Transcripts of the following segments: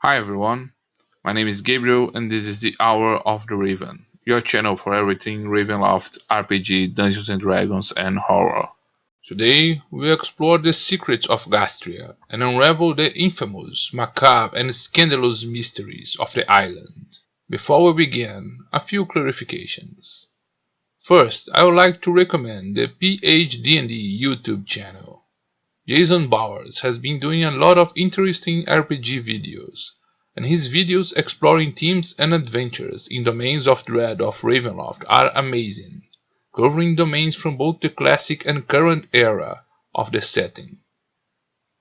Hi everyone, my name is Gabriel and this is the Hour of the Raven, your channel for everything Ravenloft, RPG, Dungeons and Dragons, and horror. Today, we explore the secrets of Gastria and unravel the infamous, macabre, and scandalous mysteries of the island. Before we begin, a few clarifications. First, I would like to recommend the PHD&D YouTube channel. Jason Bowers has been doing a lot of interesting RPG videos, and his videos exploring themes and adventures in Domains of Dread of Ravenloft are amazing, covering domains from both the classic and current era of the setting.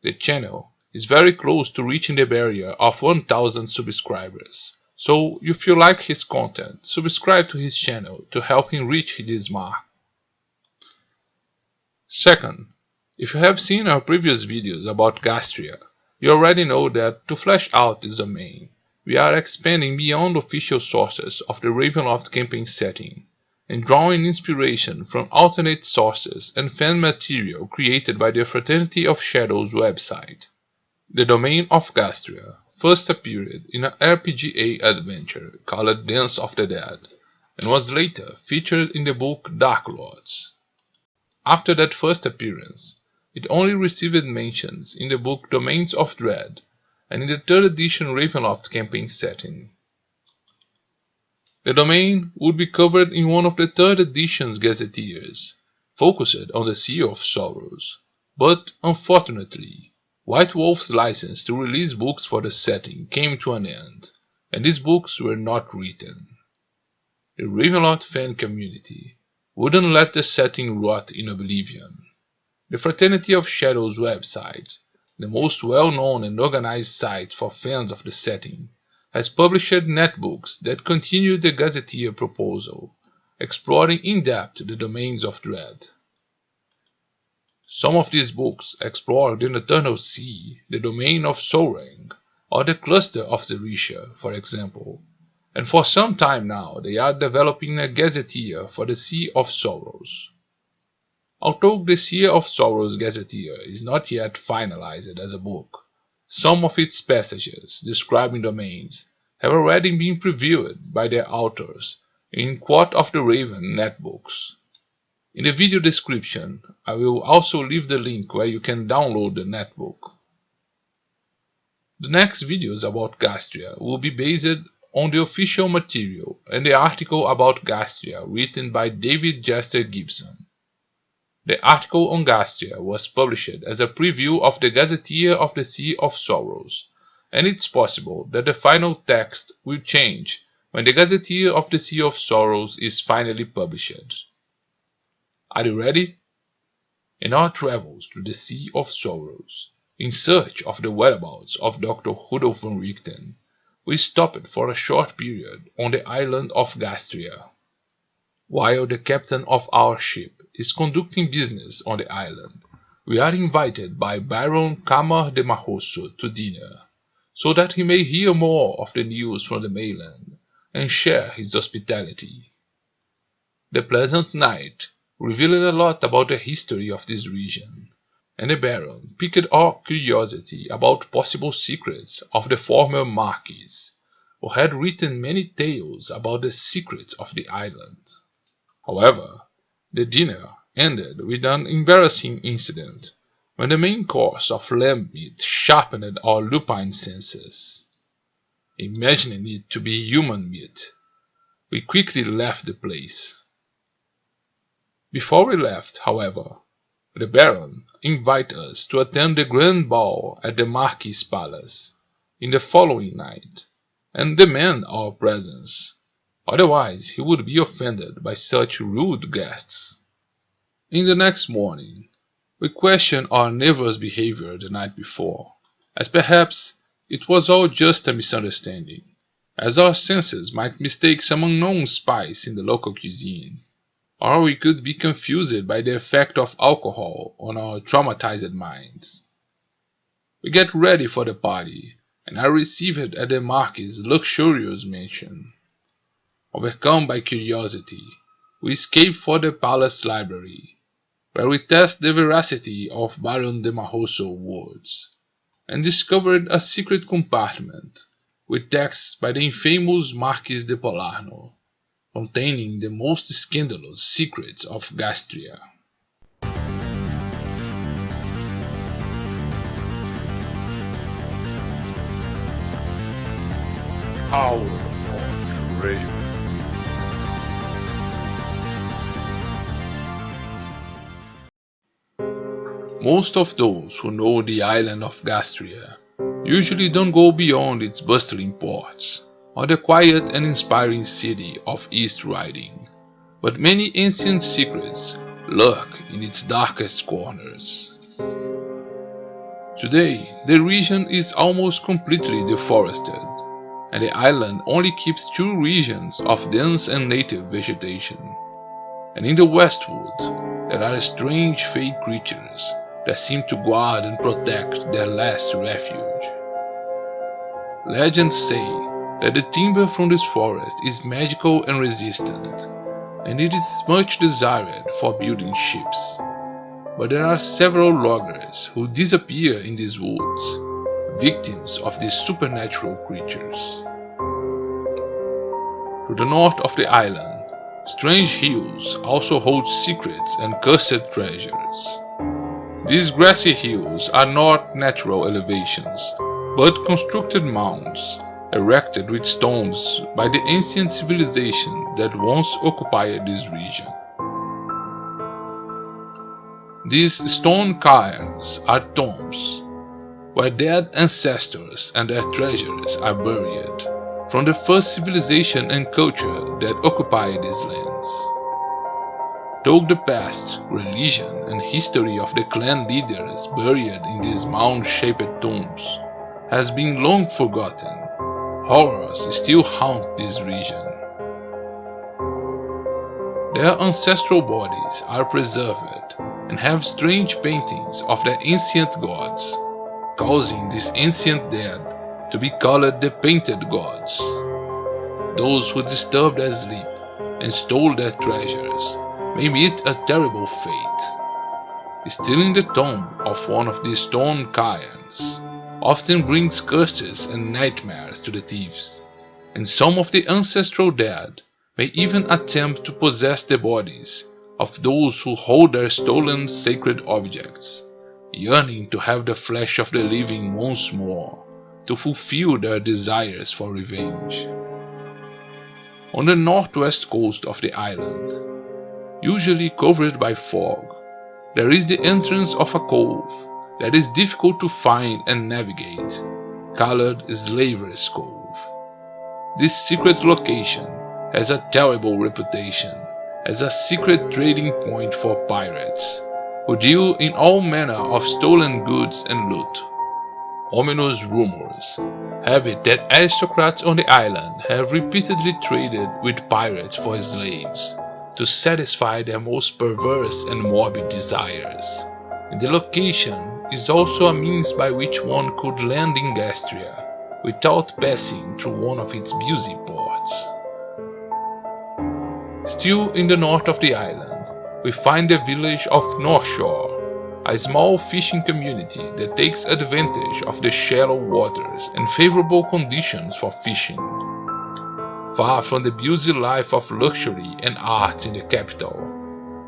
The channel is very close to reaching the barrier of 1000 subscribers, so if you like his content, subscribe to his channel to help him reach this mark. Second, if you have seen our previous videos about Gastria, you already know that to flesh out this domain, we are expanding beyond official sources of the Ravenloft campaign setting, and drawing inspiration from alternate sources and fan material created by the Fraternity of Shadows website. The domain of Gastria first appeared in an RPGA adventure called Dance of the Dead, and was later featured in the book Dark Lords. After that first appearance, it only received mentions in the book Domains of Dread and in the 3rd edition Ravenloft campaign setting. The domain would be covered in one of the 3rd edition's gazetteers, focused on the Sea of Sorrows, but unfortunately, White Wolf's license to release books for the setting came to an end, and these books were not written. The Ravenloft fan community wouldn't let the setting rot in oblivion. The Fraternity of Shadows website, the most well-known and organized site for fans of the setting, has published netbooks that continue the gazetteer proposal, exploring in depth the domains of dread. Some of these books explore the Eternal Sea, the domain of Sorang, or the cluster of Zerisha, for example, and for some time now they are developing a gazetteer for the Sea of Sorrows. Although the Sea of Sorrows gazetteer is not yet finalized as a book, some of its passages describing domains have already been previewed by their authors in Court of the Raven netbooks. In the video description, I will also leave the link where you can download the netbook. The next videos about Gastria will be based on the official material and the article about Gastria written by David Jester Gibson. The article on Gastria was published as a preview of the Gazetteer of the Sea of Sorrows, and it's possible that the final text will change when the Gazetteer of the Sea of Sorrows is finally published. Are you ready? In our travels through the Sea of Sorrows, in search of the whereabouts of Dr. Rudolf von Richten, we stopped for a short period on the island of Gastria. While the captain of our ship is conducting business on the island, we are invited by Baron Camar de Marroso to dinner, so that he may hear more of the news from the mainland and share his hospitality. The pleasant night revealed a lot about the history of this region, and the Baron piqued our curiosity about possible secrets of the former Marquis, who had written many tales about the secrets of the island. However, the dinner ended with an embarrassing incident when the main course of lamb meat sharpened our lupine senses. Imagining it to be human meat, we quickly left the place. Before we left, however, the Baron invited us to attend the grand ball at the Marquis' palace in the following night, and demand our presence. Otherwise, he would be offended by such rude guests. In the next morning, we questioned our nervous behavior the night before, as perhaps it was all just a misunderstanding, as our senses might mistake some unknown spice in the local cuisine, or we could be confused by the effect of alcohol on our traumatized minds. We get ready for the party, and are received at the Marquis' luxurious mansion. Overcome by curiosity, we escape for the palace library, where we test the veracity of Baron de Marroso's words. and discovered a secret compartment with texts by the infamous Marquis de Polano, containing the most scandalous secrets of Ghastria. Power of Raven. Most of those who know the island of Gastria usually don't go beyond its bustling ports or the quiet and inspiring city of East Riding, but many ancient secrets lurk in its darkest corners. Today, the region is almost completely deforested, and the island only keeps 2 regions of dense and native vegetation. And in the westwood, there are strange fey creatures that seem to guard and protect their last refuge. Legends say that the timber from this forest is magical and resistant, and it is much desired for building ships. But there are several loggers who disappear in these woods, victims of these supernatural creatures. To the north of the island, strange hills also hold secrets and cursed treasures. These grassy hills are not natural elevations, but constructed mounds, erected with stones by the ancient civilization that once occupied this region. These stone cairns are tombs, where dead ancestors and their treasures are buried, from the first civilization and culture that occupied these lands. Though the past, religion, and history of the clan leaders buried in these mound-shaped tombs has been long forgotten, horrors still haunt this region. Their ancestral bodies are preserved and have strange paintings of their ancient gods, causing these ancient dead to be called the Painted Gods. Those who disturbed their sleep and stole their treasures may meet a terrible fate. Stealing the tomb of one of these stone cairns often brings curses and nightmares to the thieves, and some of the ancestral dead may even attempt to possess the bodies of those who hold their stolen sacred objects, yearning to have the flesh of the living once more, to fulfill their desires for revenge. On the northwest coast of the island, usually covered by fog, there is the entrance of a cove that is difficult to find and navigate, called Slaver's Cove. This secret location has a terrible reputation as a secret trading point for pirates, who deal in all manner of stolen goods and loot. Ominous rumors have it that aristocrats on the island have repeatedly traded with pirates for slaves to satisfy their most perverse and morbid desires, and the location is also a means by which one could land in Gastria without passing through one of its busy ports. Still in the north of the island, we find the village of North Shore, a small fishing community that takes advantage of the shallow waters and favorable conditions for fishing. Far from the busy life of luxury and art in the capital,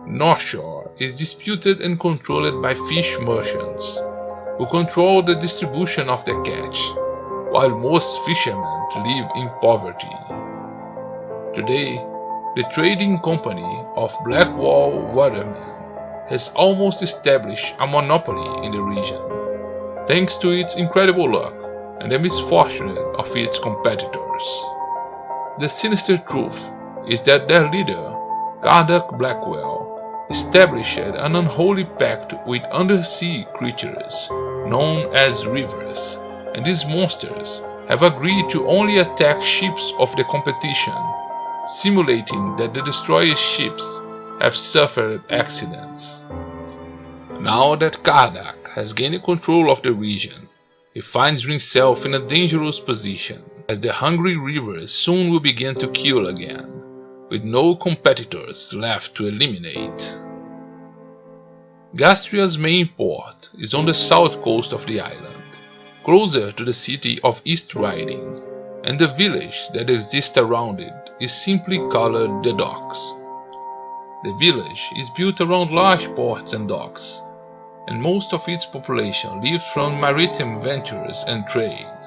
North Shore is disputed and controlled by fish merchants, who control the distribution of the catch, while most fishermen live in poverty. Today, the trading company of Blackwall Watermen has almost established a monopoly in the region, thanks to its incredible luck and the misfortune of its competitors. The sinister truth is that their leader, Gardock Blackwell, established an unholy pact with undersea creatures known as rivers, and these monsters have agreed to only attack ships of the competition, simulating that the destroyer's ships have suffered accidents. Now that Gardock has gained control of the region, he finds himself in a dangerous position, as the hungry rivers soon will begin to kill again, with no competitors left to eliminate. Gastria's main port is on the south coast of the island, closer to the city of East Riding, and the village that exists around it is simply called the Docks. The village is built around large ports and docks, and most of its population lives from maritime ventures and trade.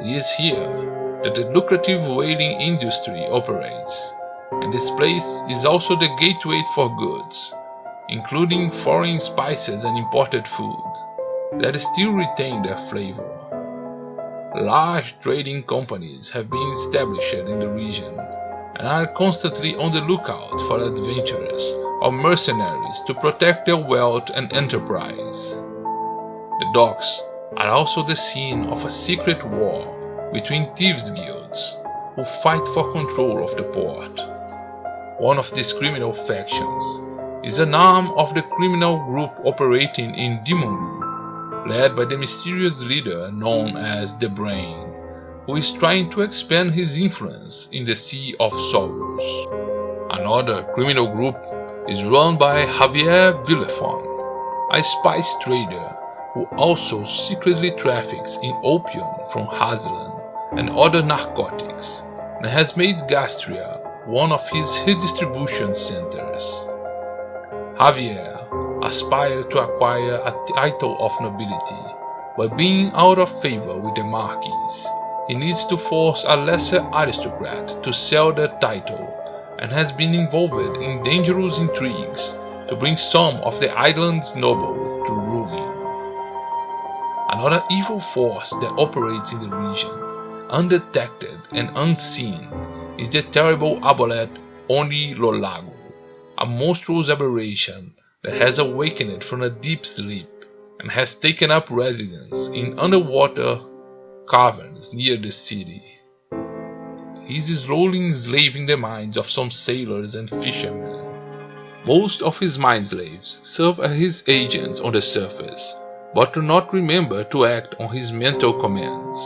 It is here that the lucrative whaling industry operates, and this place is also the gateway for goods, including foreign spices and imported food, that still retain their flavor. Large trading companies have been established in the region, and are constantly on the lookout for adventurers or mercenaries to protect their wealth and enterprise. The docks are also the scene of a secret war between thieves' guilds who fight for control of the port. One of these criminal factions is an arm of the criminal group operating in Demonru, led by the mysterious leader known as the Brain, who is trying to expand his influence in the Sea of Sorrows. Another criminal group is run by Javier Villefon, a spice trader who also secretly traffics in opium from Hazeland and other narcotics, and has made Gastria one of his redistribution centers. Javier aspired to acquire a title of nobility, but being out of favor with the Marquis, he needs to force a lesser aristocrat to sell the title, and has been involved in dangerous intrigues to bring some of the island's nobles to ruin. Another evil force that operates in the region, undetected and unseen, is the terrible aboleth Oni Lolago, a monstrous aberration that has awakened from a deep sleep and has taken up residence in underwater caverns near the city. He is slowly enslaving the minds of some sailors and fishermen. Most of his mind slaves serve as his agents on the surface, but do not remember to act on his mental commands,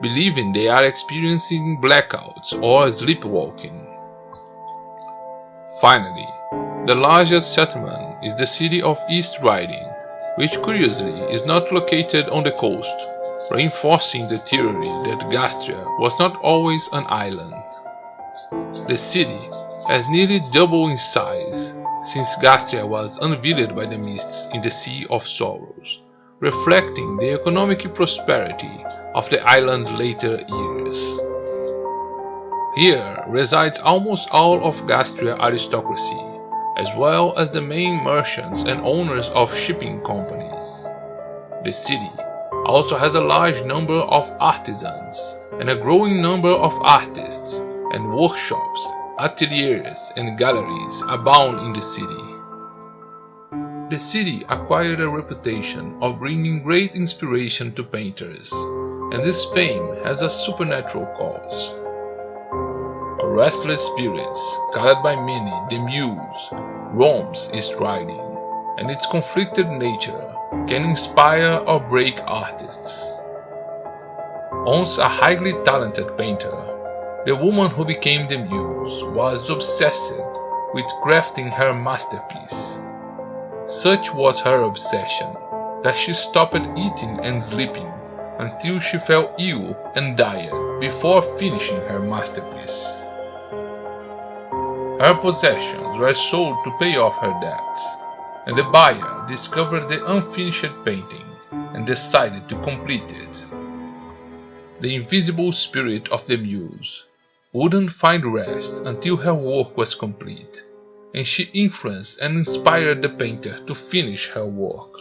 believing they are experiencing blackouts or sleepwalking. Finally, the largest settlement is the city of East Riding, which curiously is not located on the coast, reinforcing the theory that Gastria was not always an island. The city has nearly doubled in size since Gastria was unveiled by the mists in the Sea of Sorrows, reflecting the economic prosperity of the island's later years. Here resides almost all of Gastria aristocracy, as well as the main merchants and owners of shipping companies. The city also has a large number of artisans and a growing number of artists, and workshops, ateliers and galleries abound in the city. The city acquired a reputation of bringing great inspiration to painters, and this fame has a supernatural cause. A restless spirit, called by many the Muse, roams East Riding, and its conflicted nature can inspire or break artists. Once a highly talented painter, the woman who became the Muse was obsessed with crafting her masterpiece. Such was her obsession that she stopped eating and sleeping until she fell ill and died before finishing her masterpiece. Her possessions were sold to pay off her debts, and the buyer discovered the unfinished painting and decided to complete it. The invisible spirit of the Muse wouldn't find rest until her work was complete, and she influenced and inspired the painter to finish her work.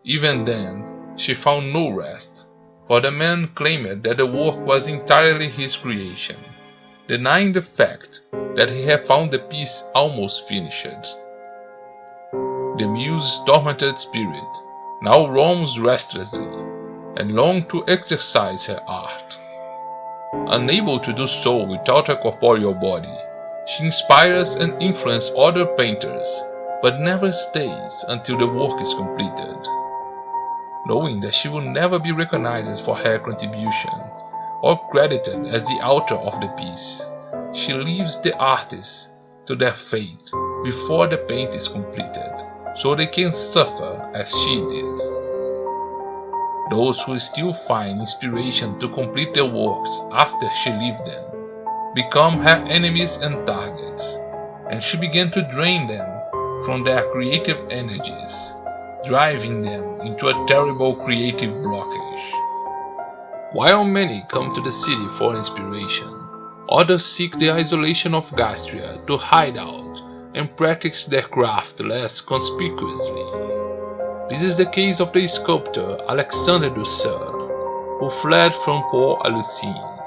Even then, she found no rest, for the man claimed that the work was entirely his creation, denying the fact that he had found the piece almost finished. The Muse's tormented spirit now roams restlessly and longs to exercise her art. Unable to do so without a corporeal body, she inspires and influences other painters, but never stays until the work is completed. Knowing that she will never be recognized for her contribution, or credited as the author of the piece, she leaves the artists to their fate before the paint is completed, so they can suffer as she did. Those who still find inspiration to complete their works after she left them become her enemies and targets, and she began to drain them from their creative energies, driving them into a terrible creative blockage. While many come to the city for inspiration, others seek the isolation of Gastria to hide out and practice their craft less conspicuously. This is the case of the sculptor Alexander Dussel, who fled from Port Alucine.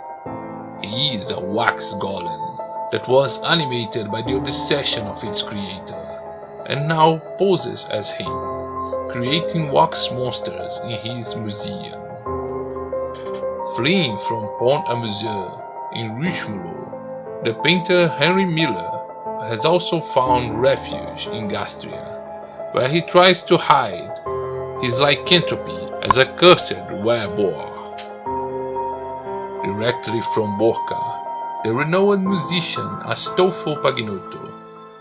He is a wax golem that was animated by the obsession of its creator, and now poses as him, creating wax monsters in his museum. Fleeing from Pont-à-Mouseux in Richelieu, the painter Henry Miller has also found refuge in Gastria, where he tries to hide his lycanthropy as a cursed werewolf. Directly from Borca, the renowned musician Astolfo Pagnotto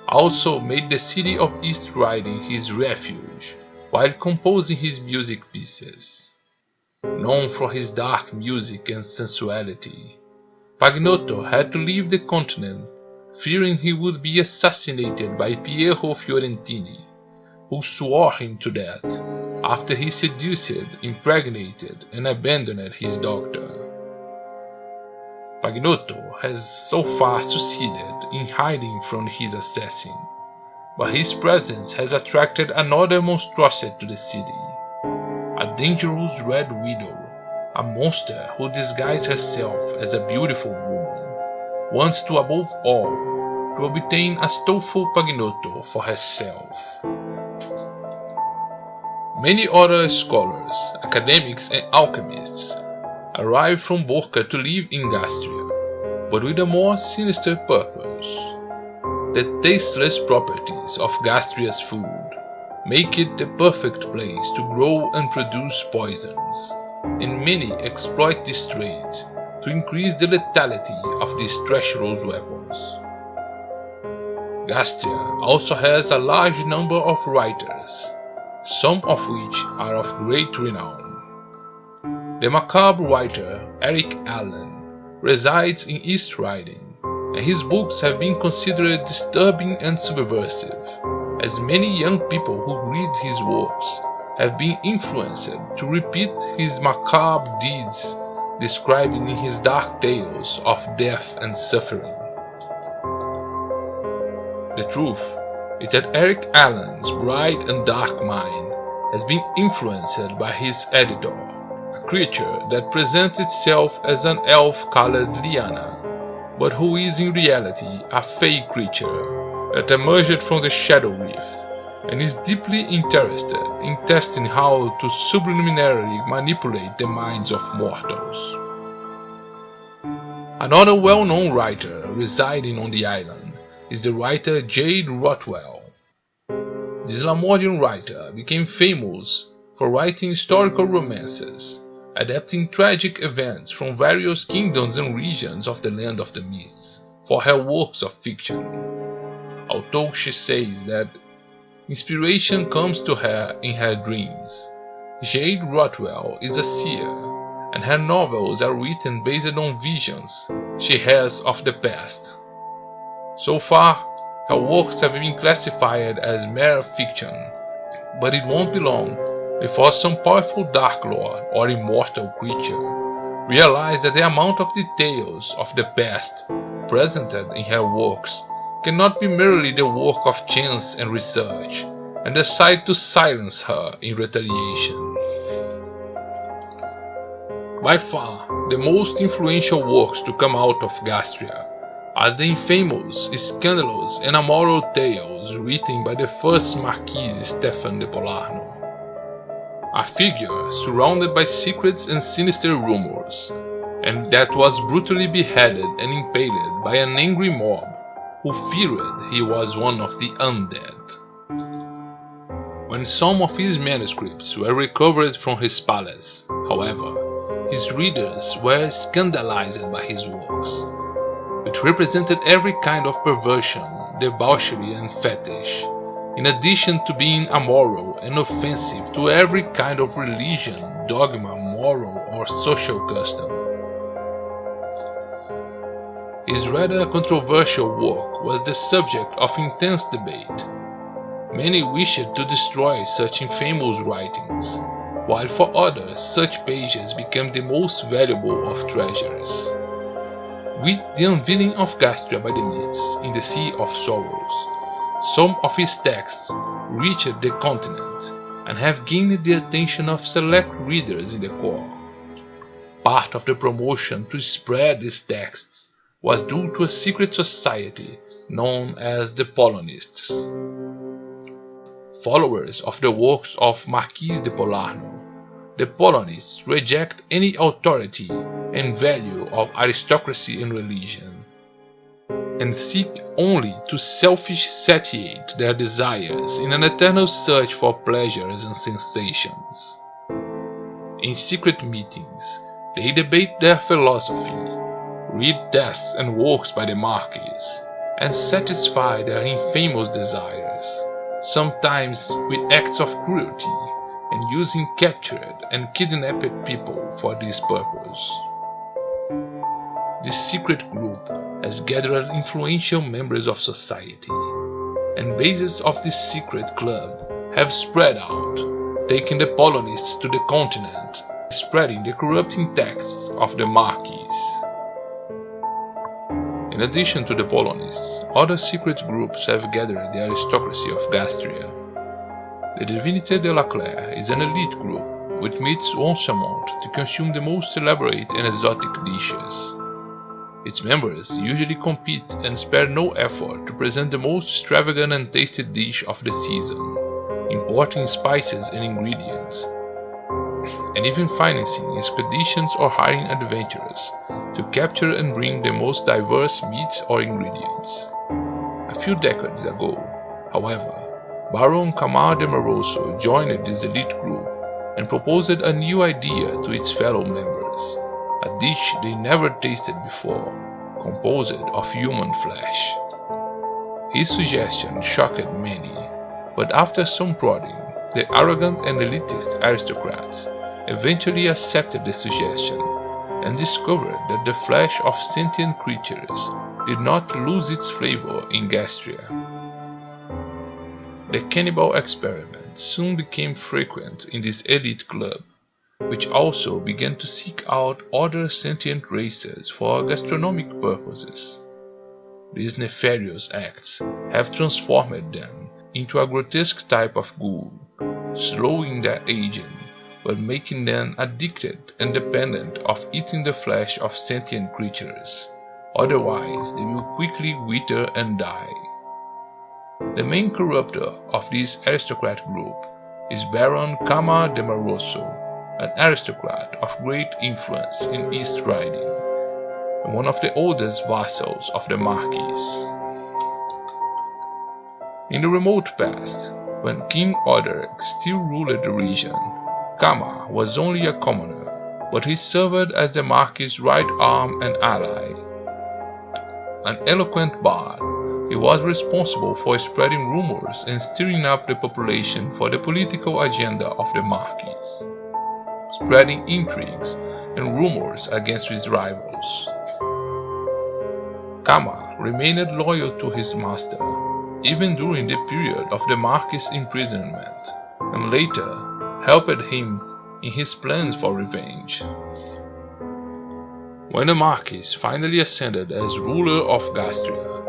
also made the city of East Riding his refuge while composing his music pieces. Known for his dark music and sensuality, Pagnotto had to leave the continent fearing he would be assassinated by Piero Fiorentini, who swore him to death after he seduced, impregnated, and abandoned his daughter. Pagnotto has so far succeeded in hiding from his assassin, but his presence has attracted another monstrosity to the city. A dangerous red widow, a monster who disguises herself as a beautiful woman, wants to above all to obtain Astolfo Pagnotto for herself. Many other scholars, academics and alchemists arrive from Borca to live in Gastria, but with a more sinister purpose. The tasteless properties of Gastria's food make it the perfect place to grow and produce poisons, and many exploit this trait to increase the lethality of these treacherous weapons. Gastria also has a large number of writers, some of which are of great renown. The macabre writer Eric Allen resides in East Riding, and his books have been considered disturbing and subversive, as many young people who read his works have been influenced to repeat his macabre deeds described in his dark tales of death and suffering. The truth is that Eric Allen's bright and dark mind has been influenced by his editor, a creature that presents itself as an elf-colored liana, but who is in reality a fey creature that emerged from the Shadow Rift, and is deeply interested in testing how to subliminarily manipulate the minds of mortals. Another well-known writer residing on the island is the writer Jade Rothwell. This Lamordian writer became famous for writing historical romances, adapting tragic events from various kingdoms and regions of the Land of the Mists for her works of fiction. Although she says that inspiration comes to her in her dreams, Jade Rothwell is a seer, and her novels are written based on visions she has of the past. So far, her works have been classified as mere fiction, but it won't be long before some powerful Dark Lord or immortal creature realizes that the amount of details of the past presented in her works cannot be merely the work of chance and research, and decide to silence her in retaliation. By far, the most influential works to come out of Gastria are the infamous, scandalous and immoral tales written by the first Marquis Stefan de Polano, a figure surrounded by secrets and sinister rumors, and that was brutally beheaded and impaled by an angry mob who feared he was one of the undead. When some of his manuscripts were recovered from his palace, however, his readers were scandalized by his works, which represented every kind of perversion, debauchery and fetish, in addition to being immoral and offensive to every kind of religion, dogma, moral, or social custom. His rather controversial work was the subject of intense debate. Many wished to destroy such infamous writings, while for others such pages became the most valuable of treasures. With the unveiling of Gastria by the mists in the Sea of Sorrows, some of his texts reached the continent and have gained the attention of select readers in the core. Part of the promotion to spread these texts was due to a secret society known as the Polanists. Followers of the works of Marquis de Polano, the Polanists reject any authority and value of aristocracy and religion, and seek only to selfish satiate their desires in an eternal search for pleasures and sensations. In secret meetings, they debate their philosophy, read texts and works by the Marquis, and satisfy their infamous desires, sometimes with acts of cruelty, and using captured and kidnapped people for this purpose. This secret group has gathered influential members of society, and bases of this secret club have spread out, taking the Polanists to the continent, spreading the corrupting texts of the Marquis. In addition to the Polanists, other secret groups have gathered the aristocracy of Gastria. The Divinité de la Claire is an elite group which meets once a month to consume the most elaborate and exotic dishes. Its members usually compete and spare no effort to present the most extravagant and tasty dish of the season, importing spices and ingredients, and even financing expeditions or hiring adventurers to capture and bring the most diverse meats or ingredients. A few decades ago, however, Baron Camar de Maroso joined this elite group and proposed a new idea to its fellow members, a dish they never tasted before, composed of human flesh. His suggestion shocked many, but after some prodding, the arrogant and elitist aristocrats eventually accepted the suggestion and discovered that the flesh of sentient creatures did not lose its flavor in Gastria. The cannibal experiment soon became frequent in this elite club, which also began to seek out other sentient races for gastronomic purposes. These nefarious acts have transformed them into a grotesque type of ghoul, slowing their aging, but making them addicted and dependent of eating the flesh of sentient creatures, otherwise they will quickly wither and die. The main corrupter of this aristocrat group is Baron Camar de Maroso, an aristocrat of great influence in East Riding, and one of the oldest vassals of the Marquis. In the remote past, when King Oderic still ruled the region, Camar was only a commoner, but he served as the Marquis' right arm and ally. An eloquent bard, he was responsible for spreading rumors and stirring up the population for the political agenda of the Marquis, spreading intrigues and rumors against his rivals. Camar remained loyal to his master, even during the period of the Marquis' imprisonment, and later helped him in his plans for revenge. When the Marquis finally ascended as ruler of Gastria,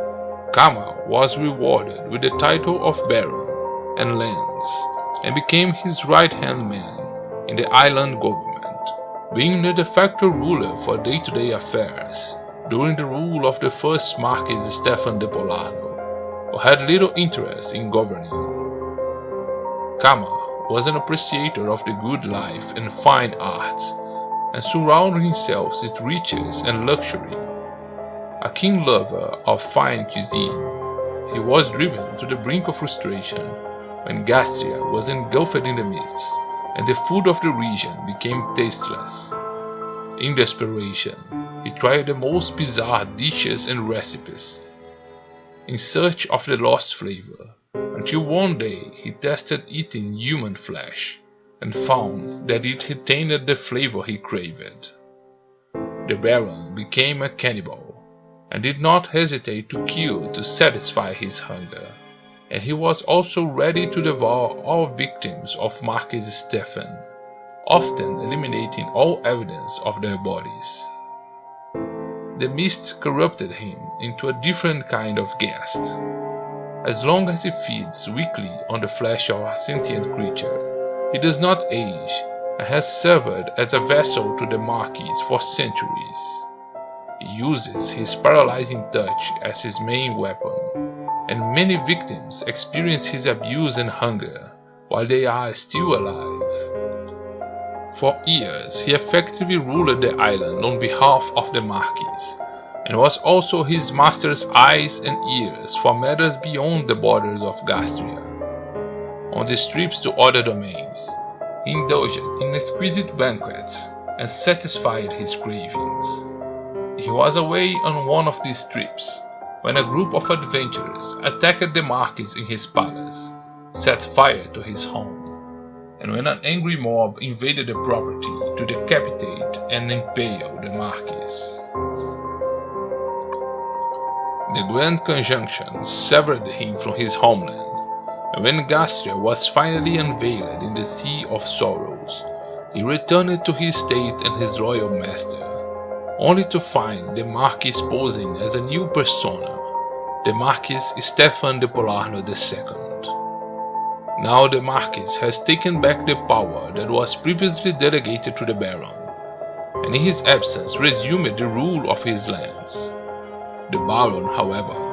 Camar was rewarded with the title of Baron and lands, and became his right-hand man in the island government, being the de facto ruler for day-to-day affairs during the rule of the first Marquis Stefan de Polano, who had little interest in governing. Camar was an appreciator of the good life and fine arts, and surrounded himself with riches and luxury. A keen lover of fine cuisine, he was driven to the brink of frustration when Gastria was engulfed in the mists, and the food of the region became tasteless. In desperation, he tried the most bizarre dishes and recipes, in search of the lost flavor, until one day he tested eating human flesh, and found that it retained the flavor he craved. The Baron became a cannibal, and did not hesitate to kill to satisfy his hunger, and he was also ready to devour all victims of Marquis Stefan, often eliminating all evidence of their bodies. The mist corrupted him into a different kind of ghast. As long as he feeds weakly on the flesh of a sentient creature, he does not age, and has served as a vessel to the Marquis for centuries. He uses his paralyzing touch as his main weapon, and many victims experience his abuse and hunger while they are still alive. For years he effectively ruled the island on behalf of the Marquis, and was also his master's eyes and ears for matters beyond the borders of Gastria. On these trips to other domains, he indulged in exquisite banquets and satisfied his cravings. He was away on one of these trips when a group of adventurers attacked the Marquis in his palace, set fire to his home, and when an angry mob invaded the property to decapitate and impale the Marquis. The Grand Conjunction severed him from his homeland, and when Gastria was finally unveiled in the Sea of Sorrows, he returned to his state and his royal master, only to find the Marquis posing as a new persona, the Marquis Stefan de Polano II. Now the Marquis has taken back the power that was previously delegated to the Baron, and in his absence resumed the rule of his lands. The Baron, however,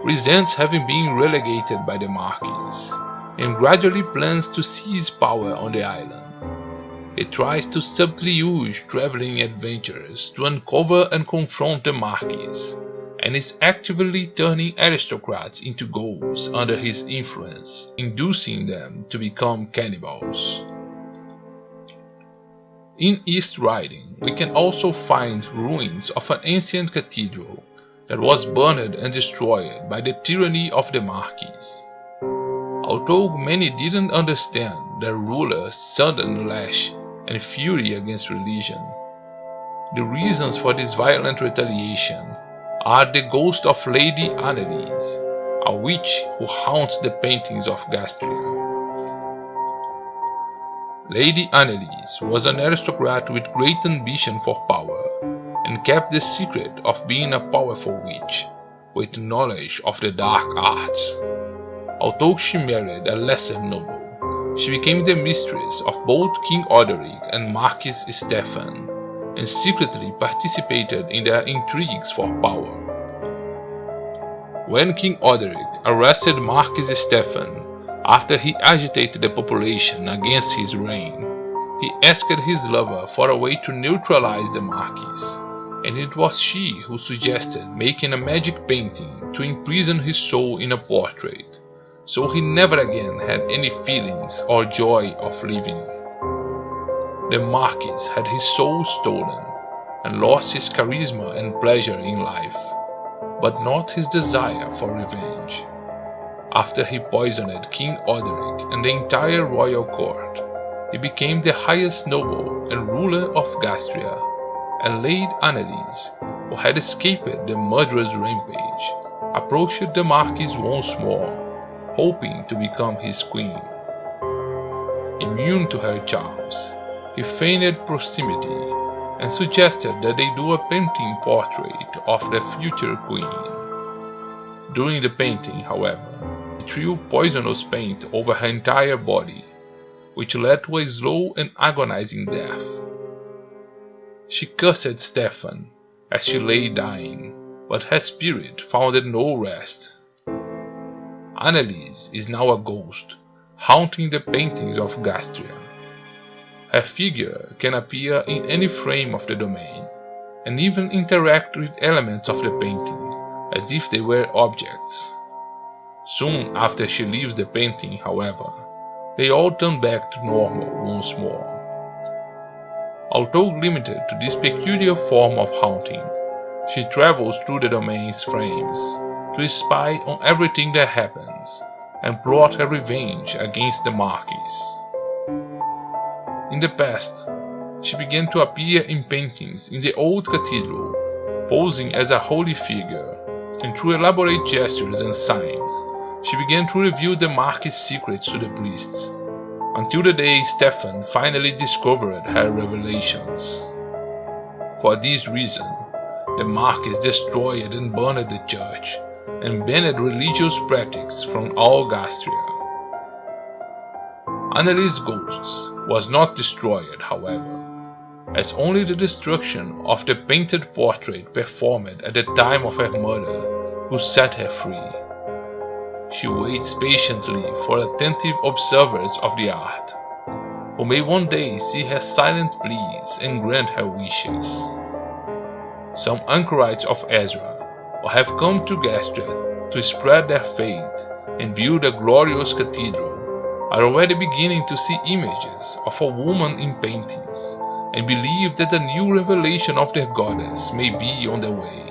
resents having been relegated by the Marquis, and gradually plans to seize power on the island. He tries to subterfuge traveling adventurers to uncover and confront the Marquis, and is actively turning aristocrats into ghouls under his influence, inducing them to become cannibals. In East Riding, we can also find ruins of an ancient cathedral that was burned and destroyed by the tyranny of the Marquis. Although many didn't understand their ruler's sudden lash and fury against religion, the reasons for this violent retaliation are the ghost of Lady Analis, a witch who haunts the paintings of Gastria. Lady Analis was an aristocrat with great ambition for power, and kept the secret of being a powerful witch, with knowledge of the dark arts. Although she married a lesser noble, she became the mistress of both King Odoric and Marquis Stefan, and secretly participated in their intrigues for power. When King Odoric arrested Marquis Stefan after he agitated the population against his reign, he asked his lover for a way to neutralize the Marquis, and it was she who suggested making a magic painting to imprison his soul in a portrait, so he never again had any feelings or joy of living. The Marquis had his soul stolen, and lost his charisma and pleasure in life, but not his desire for revenge. After he poisoned King Odoric and the entire royal court, he became the highest noble and ruler of Gastria, and Lady Analis, who had escaped the murderous rampage, approached the Marquis once more, hoping to become his queen. Immune to her charms, he feigned proximity and suggested that they do a painting portrait of the future queen. During the painting, however, he threw poisonous paint over her entire body, which led to a slow and agonizing death. She cursed Stefan as she lay dying, but her spirit found no rest. Analis is now a ghost, haunting the paintings of Gastria. Her figure can appear in any frame of the domain, and even interact with elements of the painting, as if they were objects. Soon after she leaves the painting, however, they all turn back to normal once more. Although limited to this peculiar form of haunting, she travels through the domain's frames to spy on everything that happens and plot her revenge against the Marquis. In the past, she began to appear in paintings in the old cathedral, posing as a holy figure, and through elaborate gestures and signs, she began to reveal the Marquis' secrets to the priests, until the day Stefan finally discovered her revelations. For this reason, the Marquis destroyed and burned the church, and banned religious practices from all Gastria. Analis' ghost was not destroyed, however, as only the destruction of the painted portrait performed at the time of her murder could set her free. She waits patiently for attentive observers of the art, who may one day see her silent pleas and grant her wishes. Some anchorites of Ezra, who have come to Gastria to spread their faith and build a glorious cathedral, are already beginning to see images of a woman in paintings, and believe that a new revelation of their goddess may be on the way.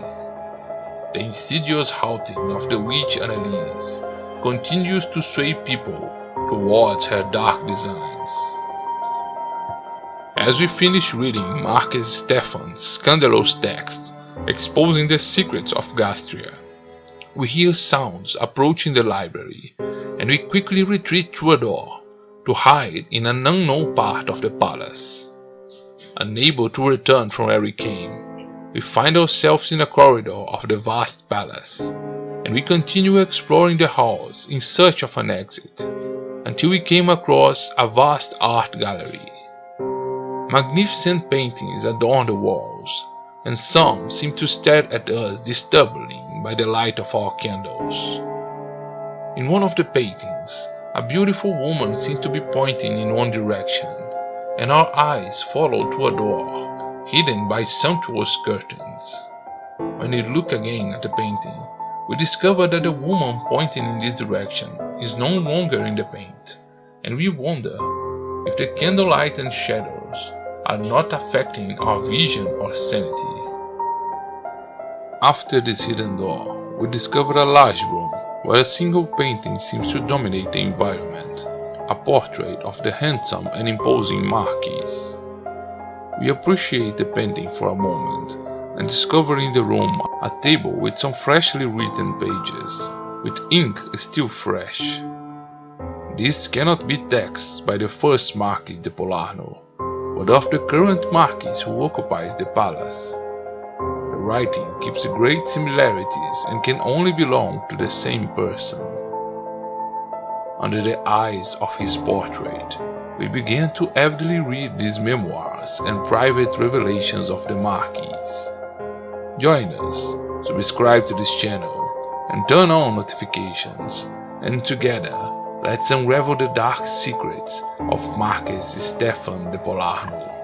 The insidious haunting of the witch Analis continues to sway people towards her dark designs. As we finish reading Marquis Stefan's scandalous text exposing the secrets of Gastria, we hear sounds approaching the library, and we quickly retreat through a door to hide in an unknown part of the palace. Unable to return from where we came, we find ourselves in a corridor of the vast palace, and we continue exploring the halls in search of an exit, until we came across a vast art gallery. Magnificent paintings adorn the walls, and some seem to stare at us disturbingly by the light of our candles. In one of the paintings, a beautiful woman seems to be pointing in one direction, and our eyes follow to a door hidden by sumptuous curtains. When we look again at the painting, we discover that the woman pointing in this direction is no longer in the paint, and we wonder if the candlelight and shadows are not affecting our vision or sanity. After this hidden door, we discover a large room where a single painting seems to dominate the environment, a portrait of the handsome and imposing Marquis. We appreciate the painting for a moment, and discover in the room a table with some freshly written pages, with ink still fresh. This cannot be text by the first Marquis de Polano, but of the current Marquis who occupies the palace. The writing keeps great similarities and can only belong to the same person. Under the eyes of his portrait, we began to avidly read these memoirs and private revelations of the Marquis. Join us, subscribe to this channel, and turn on notifications, and together, let's unravel the dark secrets of Marquis Stefan de Polano.